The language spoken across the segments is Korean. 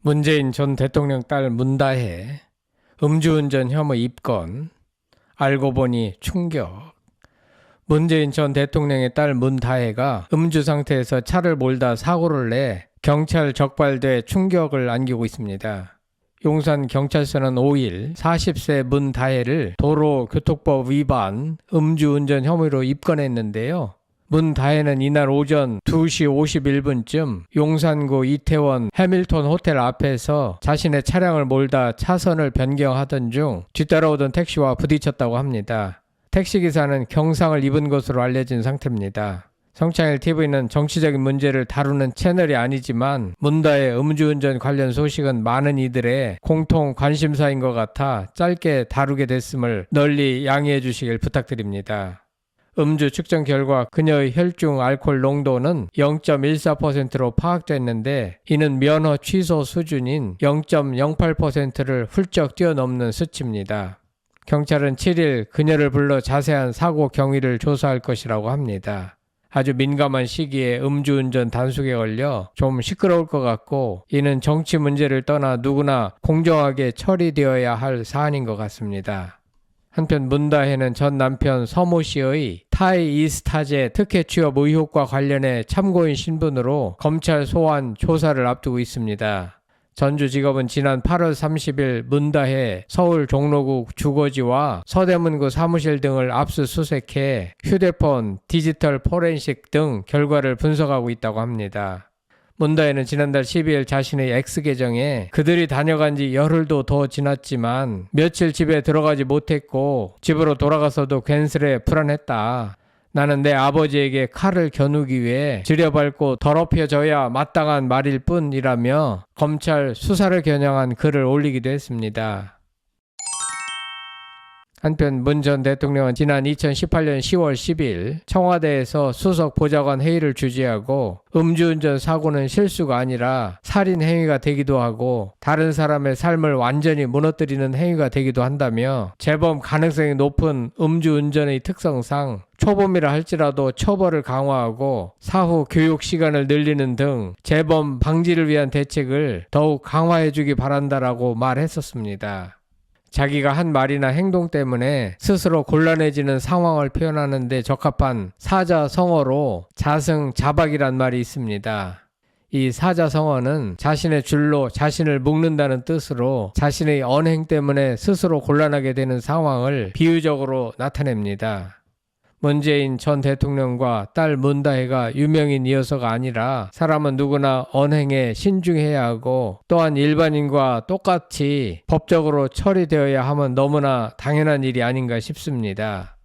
문재인 전 대통령 딸 문다혜 음주운전 혐의 입건, 알고 보니 충격. 문재인 전 대통령의 딸 문다혜가 음주 상태에서 차를 몰다 사고를 내 경찰 적발돼 충격을 안기고 있습니다. 용산경찰서는 5일 40세 문다혜를 도로교통법 위반 음주운전 혐의로 입건했는데요. 문다혜는 이날 오전 2시 51분쯤 용산구 이태원 해밀턴 호텔 앞에서 자신의 차량을 몰다 차선을 변경하던 중 뒤따라오던 택시와 부딪혔다고 합니다. 택시기사는 경상을 입은 것으로 알려진 상태입니다. 성창일TV는 정치적인 문제를 다루는 채널이 아니지만 문다혜 음주운전 관련 소식은 많은 이들의 공통 관심사인 것 같아 짧게 다루게 됐음을 널리 양해해 주시길 부탁드립니다. 음주 측정 결과 그녀의 혈중 알코올 농도는 0.14%로 파악됐는데 이는 면허 취소 수준인 0.08%를 훌쩍 뛰어넘는 수치입니다. 경찰은 7일 그녀를 불러 자세한 사고 경위를 조사할 것이라고 합니다. 아주 민감한 시기에 음주운전 단속에 걸려 좀 시끄러울 것 같고 이는 정치 문제를 떠나 누구나 공정하게 처리되어야 할 사안인 것 같습니다. 한편 문다혜는 전 남편 서모 씨의 타이 이스타제 특혜 취업 의혹과 관련해 참고인 신분으로 검찰 소환 조사를 앞두고 있습니다. 전주지검은 지난 8월 30일 문다혜 서울 종로구 주거지와 서대문구 사무실 등을 압수수색해 휴대폰, 디지털 포렌식 등 결과를 분석하고 있다고 합니다. 문다혜는 지난달 12일 자신의 X계정에 그들이 다녀간 지 열흘도 더 지났지만 며칠 집에 들어가지 못했고 집으로 돌아가서도 괜스레 불안했다. 나는 내 아버지에게 칼을 겨누기 위해 지려밟고 더럽혀져야 마땅한 말일 뿐이라며 검찰 수사를 겨냥한 글을 올리기도 했습니다. 한편 문 전 대통령은 지난 2018년 10월 10일 청와대에서 수석 보좌관 회의를 주재하고 음주운전 사고는 실수가 아니라 살인 행위가 되기도 하고 다른 사람의 삶을 완전히 무너뜨리는 행위가 되기도 한다며 재범 가능성이 높은 음주운전의 특성상 초범이라 할지라도 처벌을 강화하고 사후 교육 시간을 늘리는 등 재범 방지를 위한 대책을 더욱 강화해주기 바란다라고 말했었습니다. 자기가 한 말이나 행동 때문에 스스로 곤란해지는 상황을 표현하는 데 적합한 사자성어로 자승자박이란 말이 있습니다. 이 사자성어는 자신의 줄로 자신을 묶는다는 뜻으로 자신의 언행 때문에 스스로 곤란하게 되는 상황을 비유적으로 나타냅니다. 문재인 전 대통령과 딸 문다혜가 유명인이어서가 아니라 사람은 누구나 언행에 신중해야 하고 또한 일반인과 똑같이 법적으로 처리되어야 하면 너무나 당연한 일이 아닌가 싶습니다.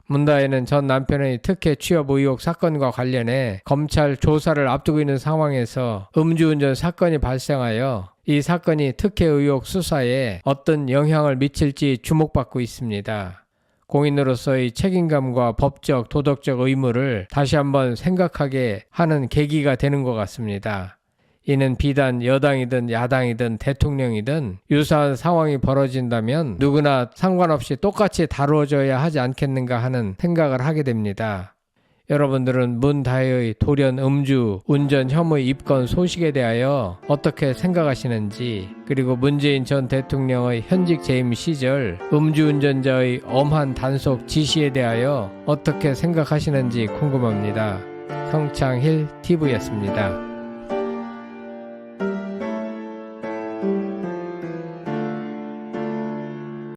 문다혜는 전 남편의 특혜 취업 의혹 사건과 관련해 검찰 조사를 앞두고 있는 상황에서 음주운전 사건이 발생하여 이 사건이 특혜 의혹 수사에 어떤 영향을 미칠지 주목받고 있습니다. 공인으로서의 책임감과 법적, 도덕적 의무를 다시 한번 생각하게 하는 계기가 되는 것 같습니다. 이는 비단 여당이든 야당이든 대통령이든 유사한 상황이 벌어진다면 누구나 상관없이 똑같이 다루어져야 하지 않겠는가 하는 생각을 하게 됩니다. 여러분들은 문다혜의 돌연 음주 운전 혐의 입건 소식에 대하여 어떻게 생각하시는지, 그리고 문재인 전 대통령의 현직 재임 시절 음주운전자의 엄한 단속 지시에 대하여 어떻게 생각하시는지 궁금합니다. 성창힐TV였습니다.